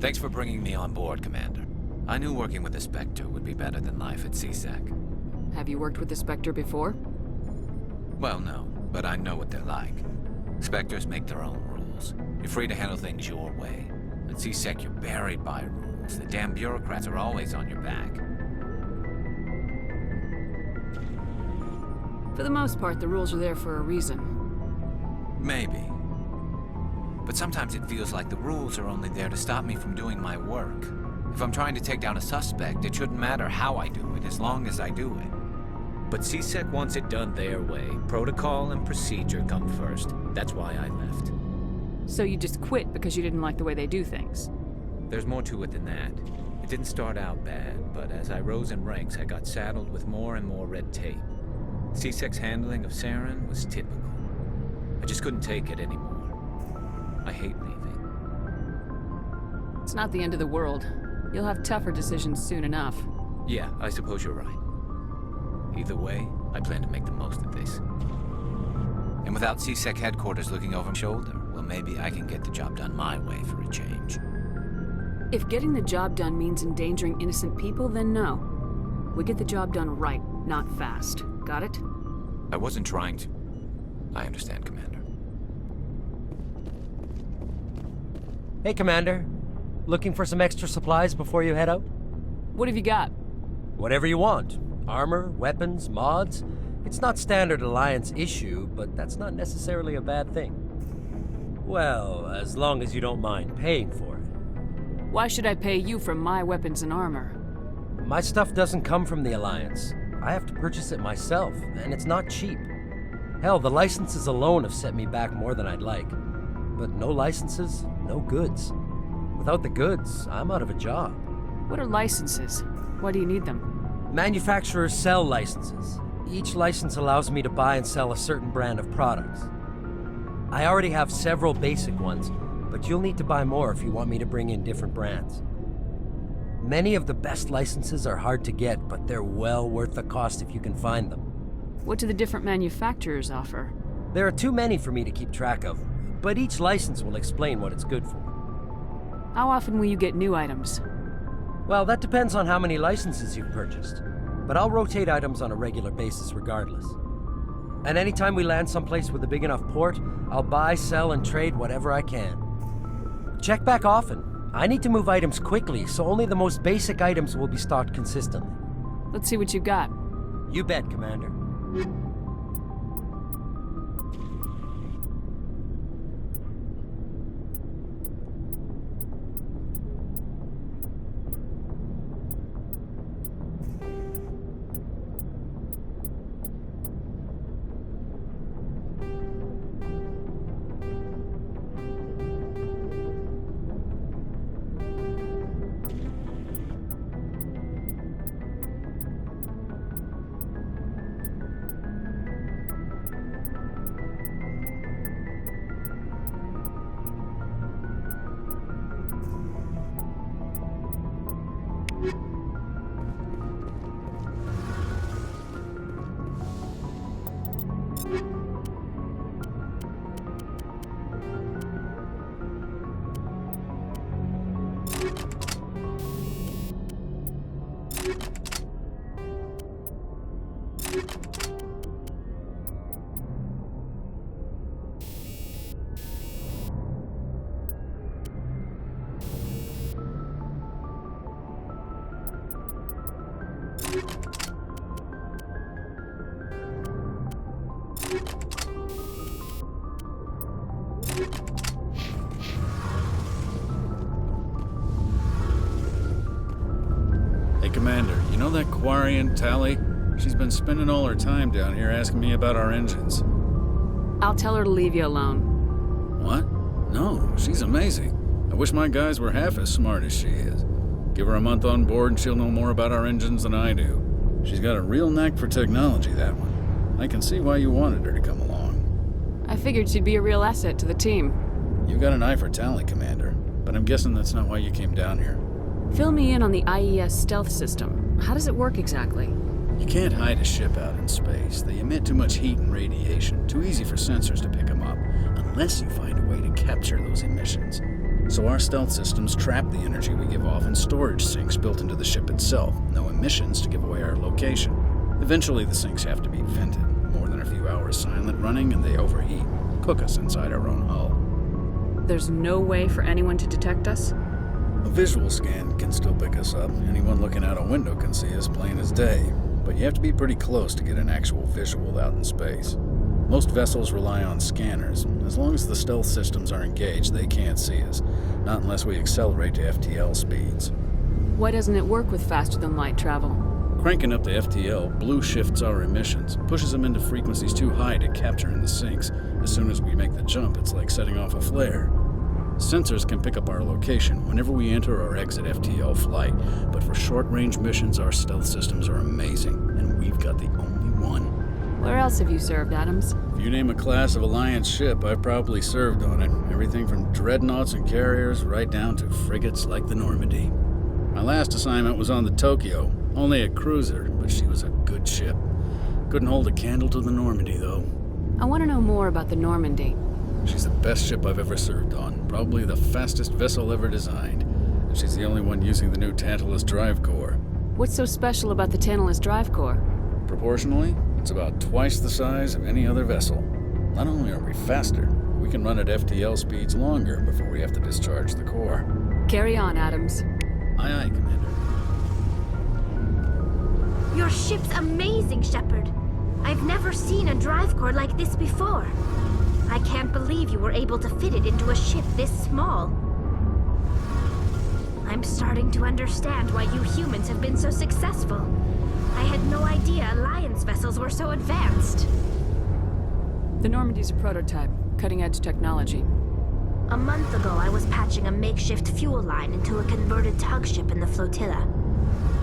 Thanks for bringing me on board, Commander. I knew working with the Spectre would be better than life at CSEC. Have you worked with the Spectre before? Well, no, but I know what they're like. Spectres make their own rules. You're free to handle things your way. At CSEC, you're buried by rules. The damn bureaucrats are always on your back. For the most part, the rules are there for a reason. Maybe. But sometimes it feels like the rules are only there to stop me from doing my work. If I'm trying to take down a suspect, it shouldn't matter how I do it, as long as I do it. But CSEC wants it done their way. Protocol and procedure come first. That's why I left. So you just quit because you didn't like the way they do things? There's more to it than that. It didn't start out bad, but as I rose in ranks, I got saddled with more and more red tape. CSEC's handling of Saren was typical. I just couldn't take it anymore. I hate leaving. It's not the end of the world. You'll have tougher decisions soon enough. Yeah, I suppose you're right. Either way, I plan to make the most of this. And without CSEC headquarters looking over my shoulder, well, maybe I can get the job done my way for a change. If getting the job done means endangering innocent people, then no. We get the job done right, not fast. Got it? I wasn't trying to. I understand, Commander. Hey, Commander. Looking for some extra supplies before you head out? What have you got? Whatever you want. Armor, weapons, mods. It's not standard Alliance issue, but that's not necessarily a bad thing. Well, as long as you don't mind paying for it. Why should I pay you for my weapons and armor? My stuff doesn't come from the Alliance. I have to purchase it myself, and it's not cheap. Hell, the licenses alone have set me back more than I'd like. But no licenses, no goods. Without the goods, I'm out of a job. What are licenses? Why do you need them? Manufacturers sell licenses. Each license allows me to buy and sell a certain brand of products. I already have several basic ones, but you'll need to buy more if you want me to bring in different brands. Many of the best licenses are hard to get, but they're well worth the cost if you can find them. What do the different manufacturers offer? There are too many for me to keep track of, but each license will explain what it's good for. How often will you get new items? Well, that depends on how many licenses you've purchased, but I'll rotate items on a regular basis regardless. And anytime we land someplace with a big enough port, I'll buy, sell, and trade whatever I can. Check back often. I need to move items quickly, so only the most basic items will be stocked consistently. Let's see what you got. You bet, Commander. Hey, Commander, you know that Quarian, Tali? She's been spending all her time down here asking me about our engines. I'll tell her to leave you alone. What? No, she's amazing. I wish my guys were half as smart as she is. Give her a month on board and she'll know more about our engines than I do. She's got a real knack for technology, that one. I can see why you wanted her to come along. I figured she'd be a real asset to the team. You got an eye for Tali, Commander, but I'm guessing that's not why you came down here. Fill me in on the IES stealth system. How does it work exactly? You can't hide a ship out in space. They emit too much heat and radiation. Too easy for sensors to pick them up, unless you find a way to capture those emissions. So our stealth systems trap the energy we give off in storage sinks built into the ship itself. No emissions to give away our location. Eventually the sinks have to be vented. More than a few hours silent running and they overheat. Cook us inside our own hull. There's no way for anyone to detect us? A visual scan can still pick us up. Anyone looking out a window can see us plain as day. But you have to be pretty close to get an actual visual out in space. Most vessels rely on scanners. As long as the stealth systems are engaged, they can't see us. Not unless we accelerate to FTL speeds. Why doesn't it work with faster-than-light travel? Cranking up the FTL blue shifts our emissions, pushes them into frequencies too high to capture in the sinks. As soon as we make the jump, it's like setting off a flare. Sensors can pick up our location whenever we enter or exit FTL flight, but for short-range missions, our stealth systems are amazing, and we've got the only one. Where else have you served, Adams? If you name a class of Alliance ship, I've probably served on it. Everything from dreadnoughts and carriers right down to frigates like the Normandy. My last assignment was on the Tokyo, only a cruiser, but she was a good ship. Couldn't hold a candle to the Normandy, though. I want to know more about the Normandy. She's the best ship I've ever served on, probably the fastest vessel ever designed. And she's the only one using the new Tantalus drive core. What's so special about the Tantalus drive core? Proportionally, it's about twice the size of any other vessel. Not only are we faster, we can run at FTL speeds longer before we have to discharge the core. Carry on, Adams. Aye, aye, Commander. Your ship's amazing, Shepard. I've never seen a drive core like this before. I can't believe you were able to fit it into a ship this small. I'm starting to understand why you humans have been so successful. I had no idea Alliance vessels were so advanced. The Normandy's a prototype, cutting-edge technology. A month ago, I was patching a makeshift fuel line into a converted tug ship in the flotilla.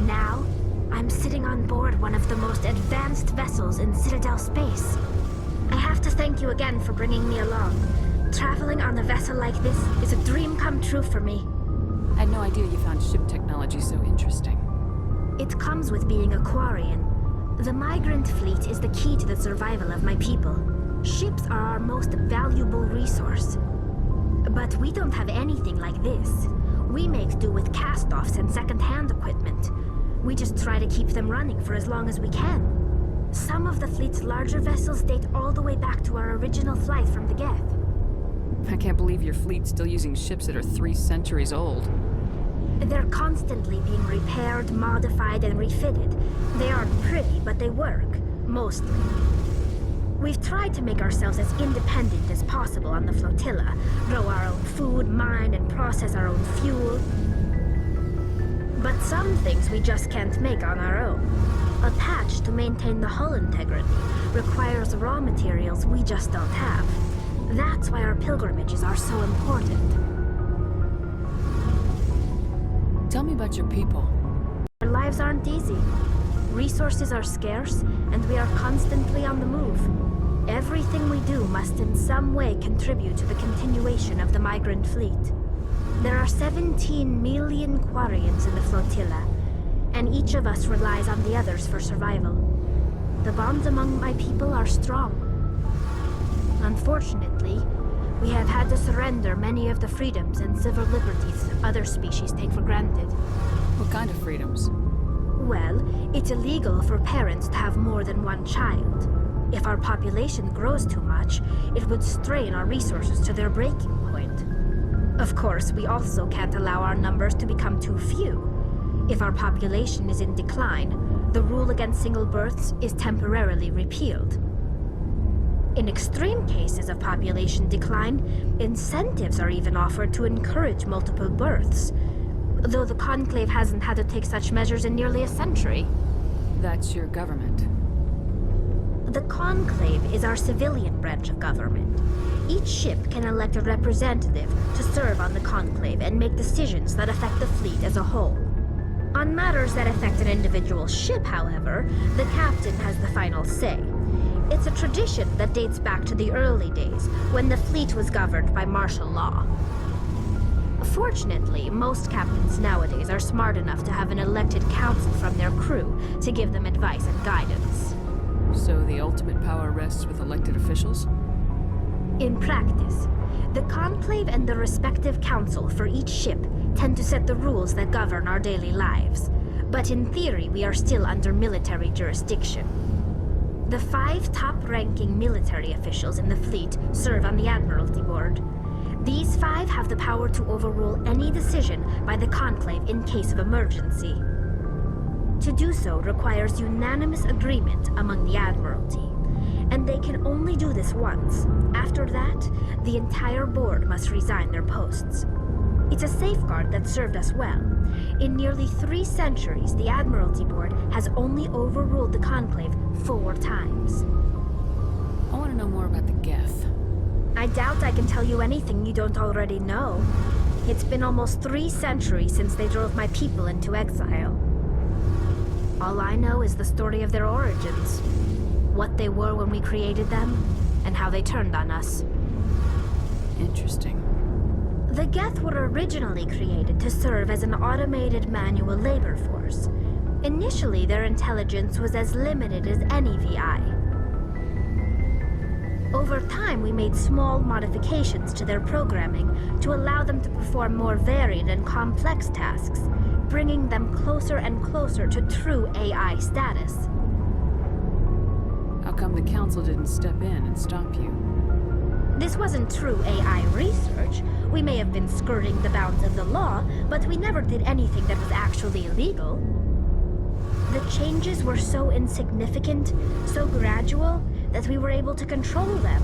Now, I'm sitting on board one of the most advanced vessels in Citadel space. I have to thank you again for bringing me along. Traveling on a vessel like this is a dream come true for me. I had no idea you found ship technology so interesting. It comes with being a Quarian. The migrant fleet is the key to the survival of my people. Ships are our most valuable resource. But we don't have anything like this. We make do with cast-offs and second-hand equipment. We just try to keep them running for as long as we can. Some of the fleet's larger vessels date all the way back to our original flight from the Geth. I can't believe your fleet's still using ships that are 3 centuries old. They're constantly being repaired, modified, and refitted. They aren't pretty, but they work. Mostly. We've tried to make ourselves as independent as possible on the flotilla. Grow our own food, mine, and process our own fuel. But some things we just can't make on our own. A patch to maintain the hull integrity requires raw materials we just don't have. That's why our pilgrimages are so important. Tell me about your people. Our lives aren't easy. Resources are scarce, and we are constantly on the move. Everything we do must in some way contribute to the continuation of the migrant fleet. There are 17 million Quarians in the flotilla, and each of us relies on the others for survival. The bonds among my people are strong. Unfortunately, we have had to surrender many of the freedoms and civil liberties other species take for granted. What kind of freedoms? Well, it's illegal for parents to have more than one child. If our population grows too much, it would strain our resources to their breaking point. Of course, we also can't allow our numbers to become too few. If our population is in decline, the rule against single births is temporarily repealed. In extreme cases of population decline, incentives are even offered to encourage multiple births, though the Conclave hasn't had to take such measures in nearly a century. That's your government. The Conclave is our civilian branch of government. Each ship can elect a representative to serve on the Conclave and make decisions that affect the fleet as a whole. On matters that affect an individual ship, however, the captain has the final say. It's a tradition that dates back to the early days, when the fleet was governed by martial law. Fortunately, most captains nowadays are smart enough to have an elected council from their crew to give them advice and guidance. So the ultimate power rests with elected officials? In practice, The Conclave and the respective council for each ship tend to set the rules that govern our daily lives. But in theory, we are still under military jurisdiction. The 5 top-ranking military officials in the fleet serve on the Admiralty Board. These 5 have the power to overrule any decision by the Conclave in case of emergency. To do so requires unanimous agreement among the Admiralty, and they can only do this once. After that, the entire board must resign their posts. It's a safeguard that served us well. In nearly 3 centuries, the Admiralty Board has only overruled the Conclave 4 times. I want to know more about the Geth. I doubt I can tell you anything you don't already know. It's been almost 3 centuries since they drove my people into exile. All I know is the story of their origins. What they were when we created them, and how they turned on us. Interesting. The Geth were originally created to serve as an automated manual labor force. Initially, their intelligence was as limited as any VI. Over time, we made small modifications to their programming to allow them to perform more varied and complex tasks, bringing them closer and closer to true AI status. How come the Council didn't step in and stop you? This wasn't true AI research. We may have been skirting the bounds of the law, but we never did anything that was actually illegal. The changes were so insignificant, so gradual, that we were able to control them.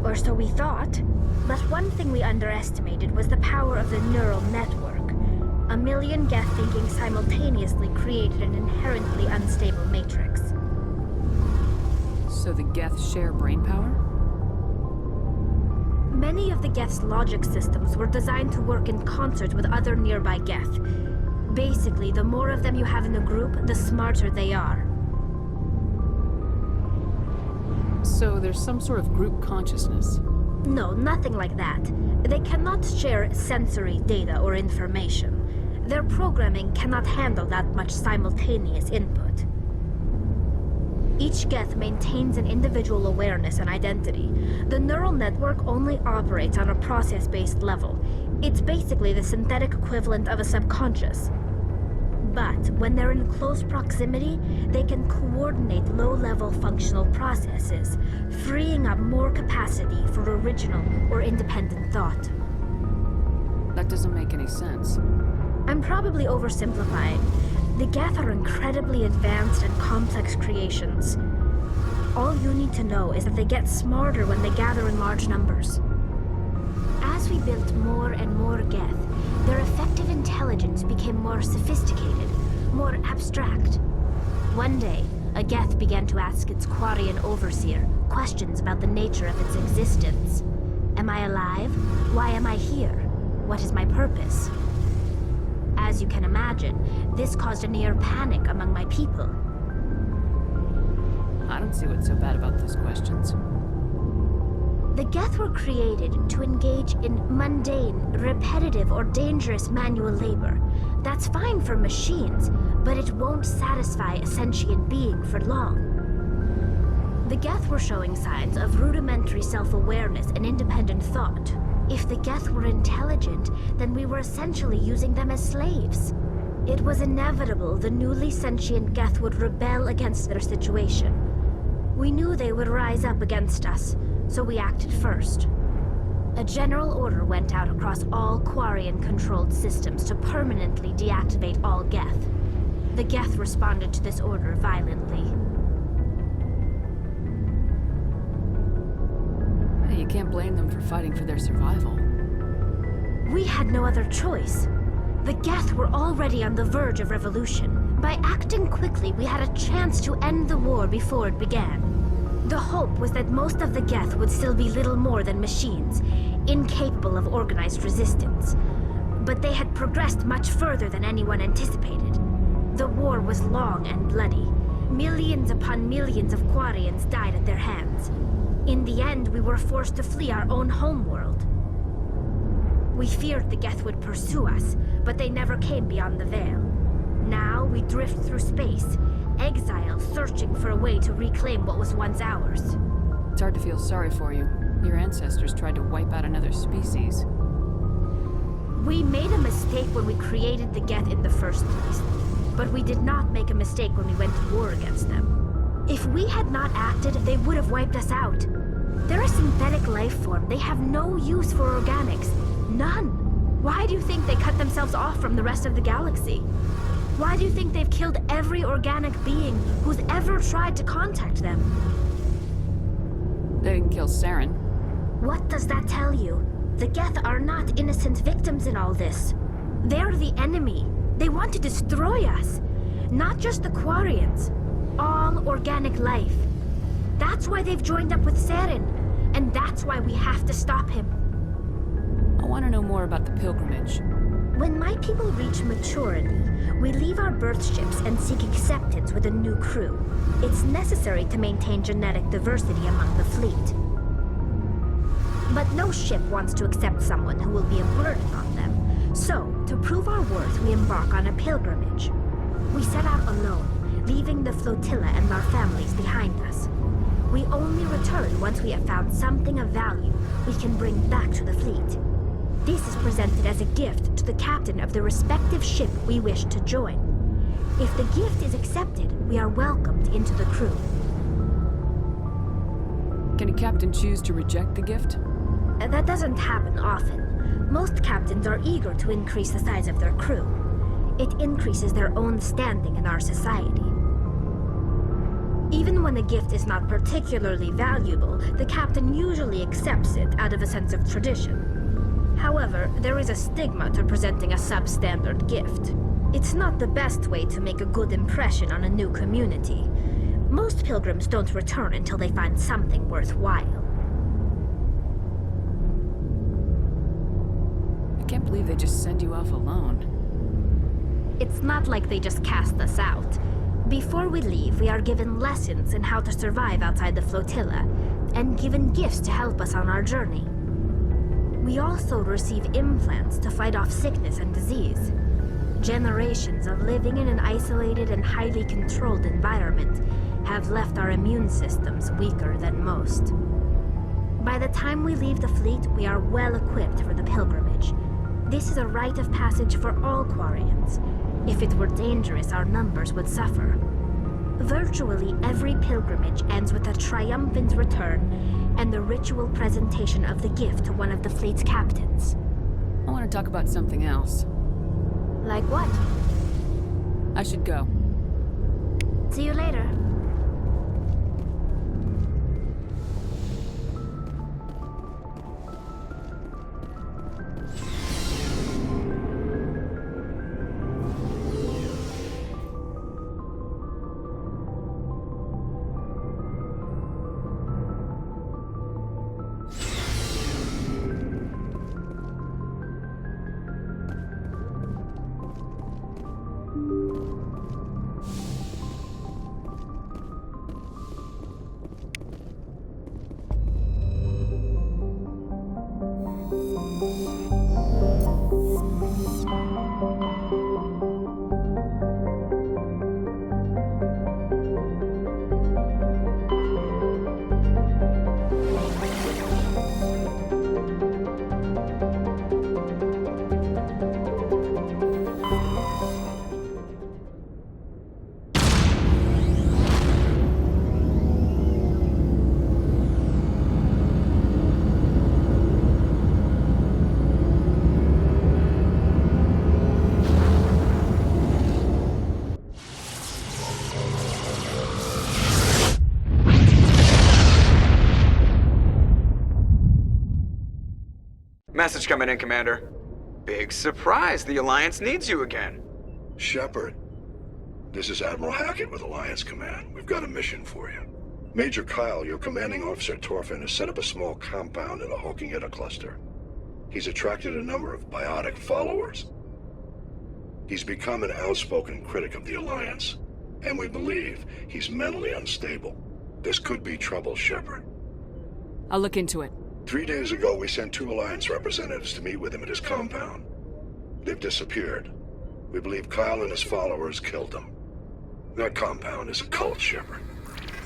Or so we thought. But one thing we underestimated was the power of the neural network. A million Geth thinking simultaneously created an inherently unstable matrix. So the Geth share brainpower? Many of the Geth's logic systems were designed to work in concert with other nearby Geth. Basically, the more of them you have in a group, the smarter they are. So there's some sort of group consciousness. No, nothing like that. They cannot share sensory data or information. Their programming cannot handle that much simultaneous input. Each Geth maintains an individual awareness and identity. The neural network only operates on a process-based level. It's basically the synthetic equivalent of a subconscious. But when they're in close proximity, they can coordinate low-level functional processes, freeing up more capacity for original or independent thought. That doesn't make any sense. I'm probably oversimplifying. The Geth are incredibly advanced and complex creations. All you need to know is that they get smarter when they gather in large numbers. As we built more and more Geth, their effective intelligence became more sophisticated, more abstract. One day, a Geth began to ask its Quarian overseer questions about the nature of its existence. Am I alive? Why am I here? What is my purpose? As you can imagine, this caused a near panic among my people. I don't see what's so bad about those questions. The Geth were created to engage in mundane, repetitive, or dangerous manual labor. That's fine for machines, but it won't satisfy a sentient being for long. The Geth were showing signs of rudimentary self-awareness and independent thought. If the Geth were intelligent, then we were essentially using them as slaves. It was inevitable the newly sentient Geth would rebel against their situation. We knew they would rise up against us, so we acted first. A general order went out across all Quarian-controlled systems to permanently deactivate all Geth. The Geth responded to this order violently. Hey, you can't blame them for fighting for their survival. We had no other choice. The Geth were already on the verge of revolution. By acting quickly, we had a chance to end the war before it began. The hope was that most of the Geth would still be little more than machines, incapable of organized resistance. But they had progressed much further than anyone anticipated. The war was long and bloody. Millions upon millions of Quarians died at their hands. In the end, we were forced to flee our own homeworld. We feared the Geth would pursue us, but they never came beyond the Veil. Now we drift through space, exile searching for a way to reclaim what was once ours. It's hard to feel sorry for you. Your ancestors tried to wipe out another species. We made a mistake when we created the Geth in the first place, but we did not make a mistake when we went to war against them. If we had not acted, they would have wiped us out. They're a synthetic life form. They have no use for organics. None. Why do you think they cut themselves off from the rest of the galaxy? Why do you think they've killed every organic being who's ever tried to contact them? They didn't kill Saren. What does that tell you? The Geth are not innocent victims in all this. They're the enemy. They want to destroy us. Not just the Quarians. All organic life. That's why they've joined up with Saren. And that's why we have to stop him. I want to know more about the pilgrimage. When my people reach maturity, we leave our birth ships and seek acceptance with a new crew. It's necessary to maintain genetic diversity among the fleet. But no ship wants to accept someone who will be a burden on them. So, to prove our worth, we embark on a pilgrimage. We set out alone, leaving the flotilla and our families behind us. We only return once we have found something of value we can bring back to the fleet. This is presented as a gift to the captain of the respective ship we wish to join. If the gift is accepted, we are welcomed into the crew. Can a captain choose to reject the gift? That doesn't happen often. Most captains are eager to increase the size of their crew. It increases their own standing in our society. Even when a gift is not particularly valuable, the captain usually accepts it out of a sense of tradition. However, there is a stigma to presenting a substandard gift. It's not the best way to make a good impression on a new community. Most pilgrims don't return until they find something worthwhile. I can't believe they just send you off alone. It's not like they just cast us out. Before we leave, we are given lessons in how to survive outside the flotilla, and given gifts to help us on our journey. We also receive implants to fight off sickness and disease. Generations of living in an isolated and highly controlled environment have left our immune systems weaker than most. By the time we leave the fleet, we are well equipped for the pilgrimage. This is a rite of passage for all Quarians. If it were dangerous, our numbers would suffer. Virtually every pilgrimage ends with a triumphant return and the ritual presentation of the gift to one of the fleet's captains. I want to talk about something else. Like what? I should go. See you later. Message coming in, Commander. Big surprise, the Alliance needs you again. Shepard, this is Admiral Hackett with Alliance Command. We've got a mission for you. Major Kyle, your commanding officer Torfin, has set up a small compound in the Hawking Etta cluster. He's attracted a number of biotic followers. He's become an outspoken critic of the Alliance, and we believe he's mentally unstable. This could be trouble, Shepard. I'll look into it. 3 days ago, we sent 2 Alliance representatives to meet with him at his compound. They've disappeared. We believe Kyle and his followers killed them. That compound is a cult, Shepard.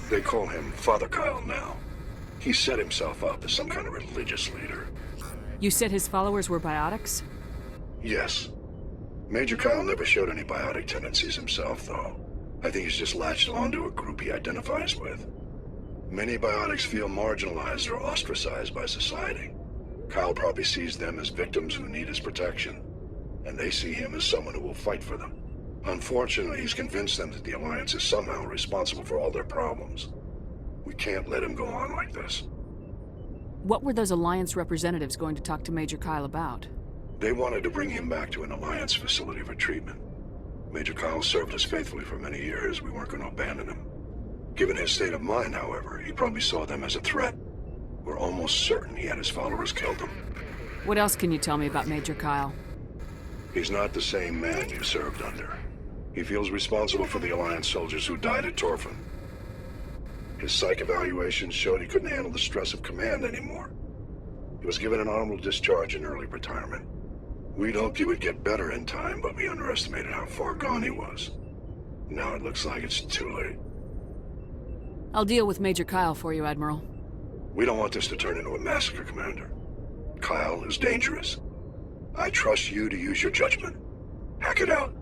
They call him Father Kyle now. He set himself up as some kind of religious leader. You said his followers were biotics? Yes. Major Kyle never showed any biotic tendencies himself, though. I think he's just latched onto a group he identifies with. Many biotics feel marginalized or ostracized by society. Kyle probably sees them as victims who need his protection, and they see him as someone who will fight for them. Unfortunately, he's convinced them that the Alliance is somehow responsible for all their problems. We can't let him go on like this. What were those Alliance representatives going to talk to Major Kyle about? They wanted to bring him back to an Alliance facility for treatment. Major Kyle served us faithfully for many years. We weren't going to abandon him. Given his state of mind, however, he probably saw them as a threat. We're almost certain he had his followers killed him. What else can you tell me about Major Kyle? He's not the same man you served under. He feels responsible for the Alliance soldiers who died at Torfin. His psych evaluations showed he couldn't handle the stress of command anymore. He was given an honorable discharge in early retirement. We'd hoped he would get better in time, but we underestimated how far gone he was. Now it looks like it's too late. I'll deal with Major Kyle for you, Admiral. We don't want this to turn into a massacre, Commander. Kyle is dangerous. I trust you to use your judgment. Hack it out.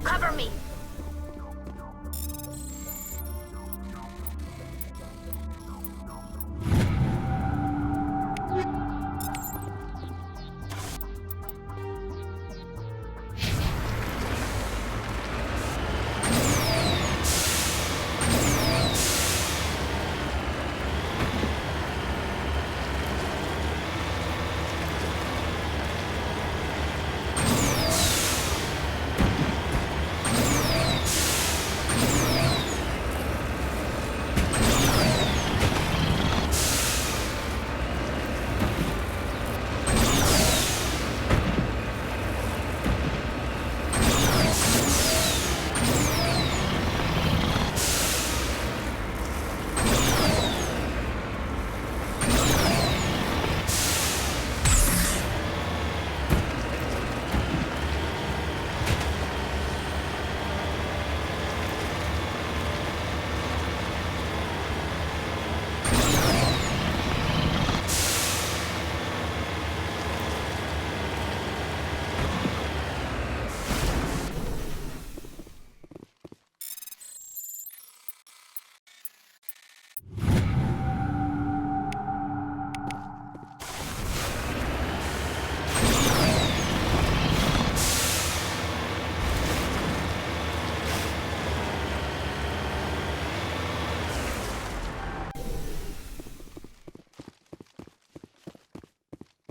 Cover me!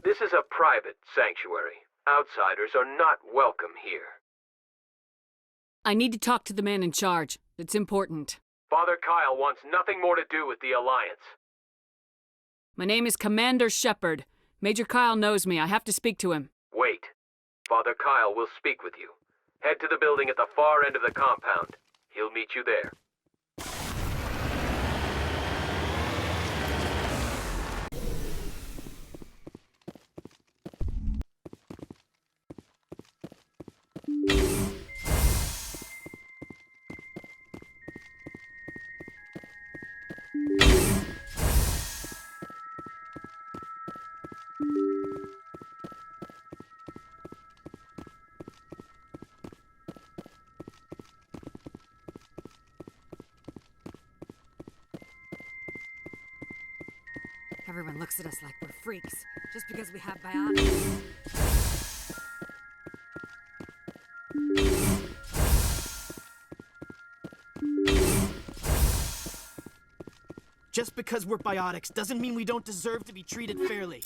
This is a private sanctuary. Outsiders are not welcome here. I need to talk to the man in charge. It's important. Father Kyle wants nothing more to do with the Alliance. My name is Commander Shepard. Major Kyle knows me. I have to speak to him. Wait. Father Kyle will speak with you. Head to the building at the far end of the compound. He'll meet you there. Everyone looks at us like we're freaks, just because we have biotics. Just because we're biotics doesn't mean we don't deserve to be treated fairly.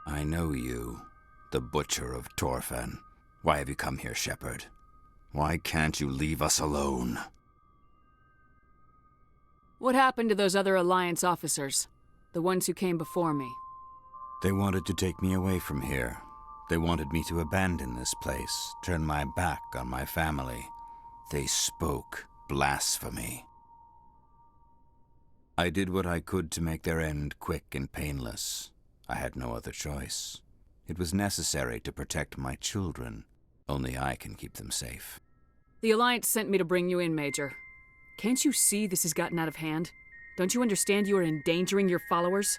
I know you, the Butcher of Torfen. Why have you come here, Shepard? Why can't you leave us alone? What happened to those other Alliance officers? The ones who came before me? They wanted to take me away from here. They wanted me to abandon this place, turn my back on my family. They spoke blasphemy. I did what I could to make their end quick and painless. I had no other choice. It was necessary to protect my children. Only I can keep them safe. The Alliance sent me to bring you in, Major. Can't you see this has gotten out of hand? Don't you understand you are endangering your followers?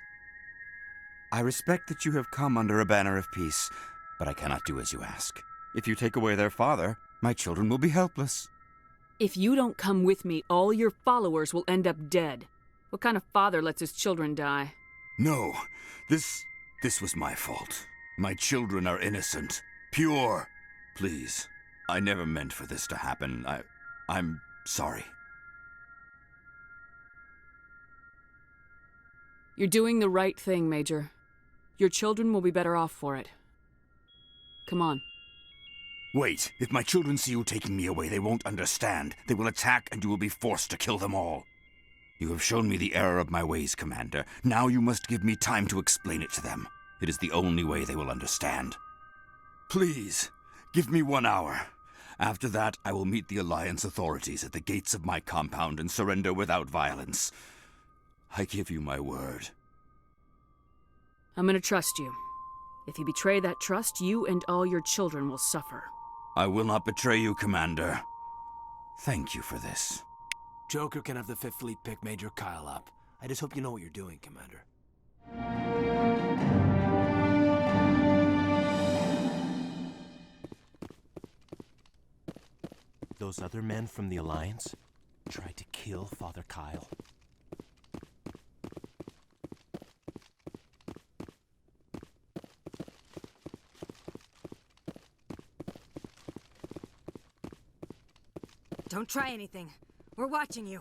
I respect that you have come under a banner of peace, but I cannot do as you ask. If you take away their father, my children will be helpless. If you don't come with me, all your followers will end up dead. What kind of father lets his children die? No, this was my fault. My children are innocent, pure. Please, I never meant for this to happen. I'm sorry. You're doing the right thing, Major. Your children will be better off for it. Come on. Wait, if my children see you taking me away, they won't understand. They will attack and you will be forced to kill them all. You have shown me the error of my ways, Commander. Now you must give me time to explain it to them. It is the only way they will understand. Please, give me 1 hour. After that, I will meet the Alliance authorities at the gates of my compound and surrender without violence. I give you my word. I'm gonna trust you. If you betray that trust, you and all your children will suffer. I will not betray you, Commander. Thank you for this. Joker can have the 5th Fleet pick Major Kyle up. I just hope you know what you're doing, Commander. Those other men from the Alliance tried to kill Father Kyle. Don't try anything. We're watching you.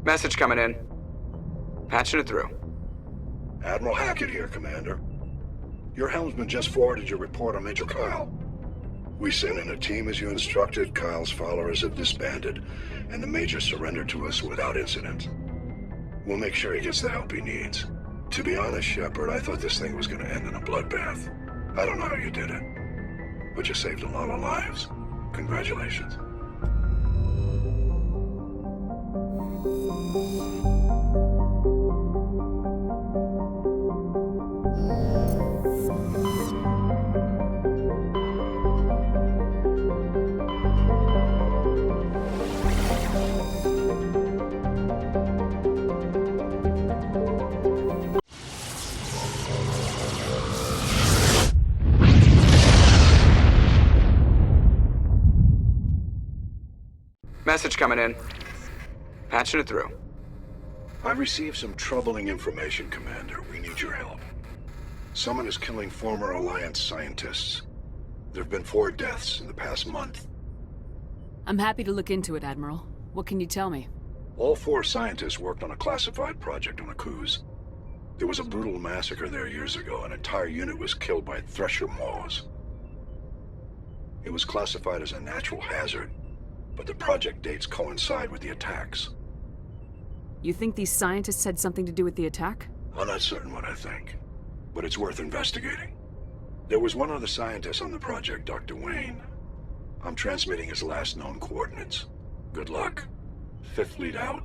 Message coming in. Patching it through. Admiral Hackett here, Commander. Your helmsman just forwarded your report on Major Kyle. We sent in a team as you instructed. Kyle's followers have disbanded, and the Major surrendered to us without incident. We'll make sure he gets the help he needs. To be honest, Shepard, I thought this thing was gonna end in a bloodbath. I don't know how you did it, but you saved a lot of lives. Congratulations. Message coming in. Patching it through. I've received some troubling information, Commander. We need your help. Someone is killing former Alliance scientists. There have been 4 deaths in the past month. I'm happy to look into it, Admiral. What can you tell me? All 4 scientists worked on a classified project on Akuz. There was a brutal massacre there years ago. An entire unit was killed by Thresher Maws. It was classified as a natural hazard, but the project dates coincide with the attacks. You think these scientists had something to do with the attack? I'm not certain what I think, but it's worth investigating. There was one other scientist on the project, Dr. Wayne. I'm transmitting his last known coordinates. Good luck. Fifth Fleet out.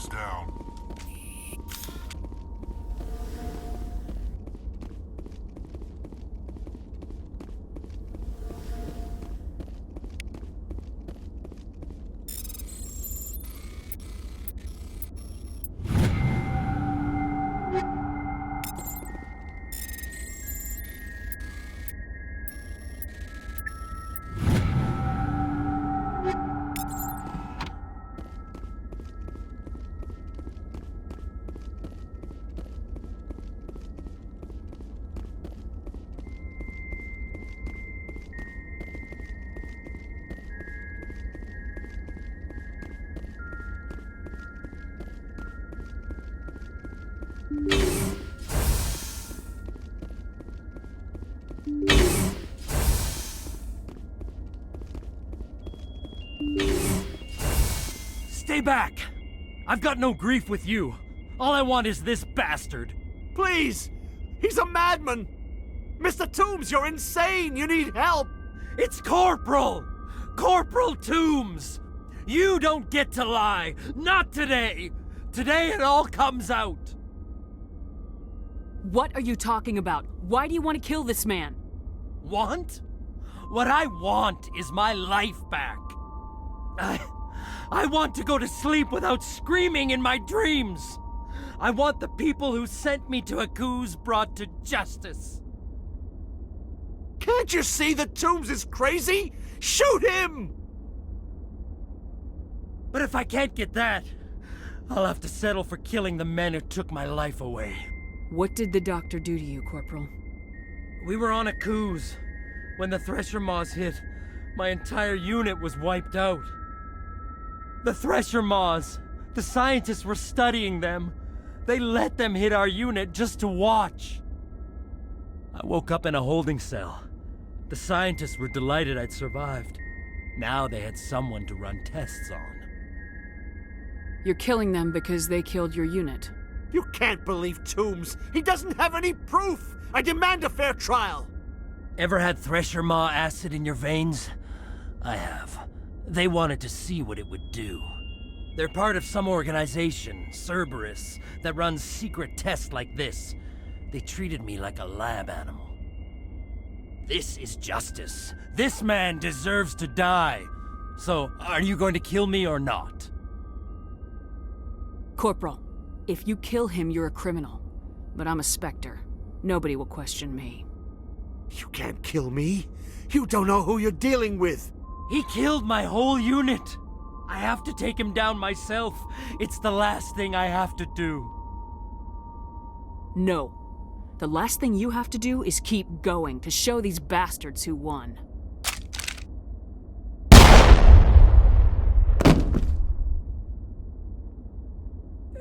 Targets down. Stay back! I've got no grief with you. All I want is this bastard. Please! He's a madman! Mr. Toombs, you're insane! You need help! It's Corporal! Corporal Toombs! You don't get to lie! Not today! Today it all comes out! What are you talking about? Why do you want to kill this man? Want? What I want is my life back. I want to go to sleep without screaming in my dreams. I want the people who sent me to Akuz brought to justice. Can't you see that Toombs is crazy? Shoot him! But if I can't get that, I'll have to settle for killing the men who took my life away. What did the doctor do to you, Corporal? We were on Akuz. When the Thresher Maws hit, my entire unit was wiped out. The Thresher Maws, the scientists were studying them. They let them hit our unit just to watch. I woke up in a holding cell. The scientists were delighted I'd survived. Now they had someone to run tests on. You're killing them because they killed your unit. You can't believe Toombs! He doesn't have any proof! I demand a fair trial! Ever had Thresher Maw acid in your veins? I have. They wanted to see what it would do. They're part of some organization, Cerberus, that runs secret tests like this. They treated me like a lab animal. This is justice. This man deserves to die. So, are you going to kill me or not? Corporal, if you kill him, you're a criminal. But I'm a Spectre. Nobody will question me. You can't kill me. You don't know who you're dealing with. He killed my whole unit. I have to take him down myself. It's the last thing I have to do. No. The last thing you have to do is keep going to show these bastards who won.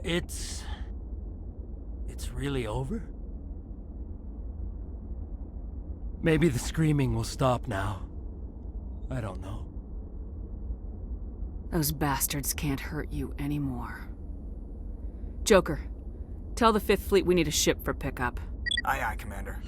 It's really over? Maybe the screaming will stop now. I don't know. Those bastards can't hurt you anymore. Joker, tell the 5th Fleet we need a ship for pickup. Aye, aye, Commander.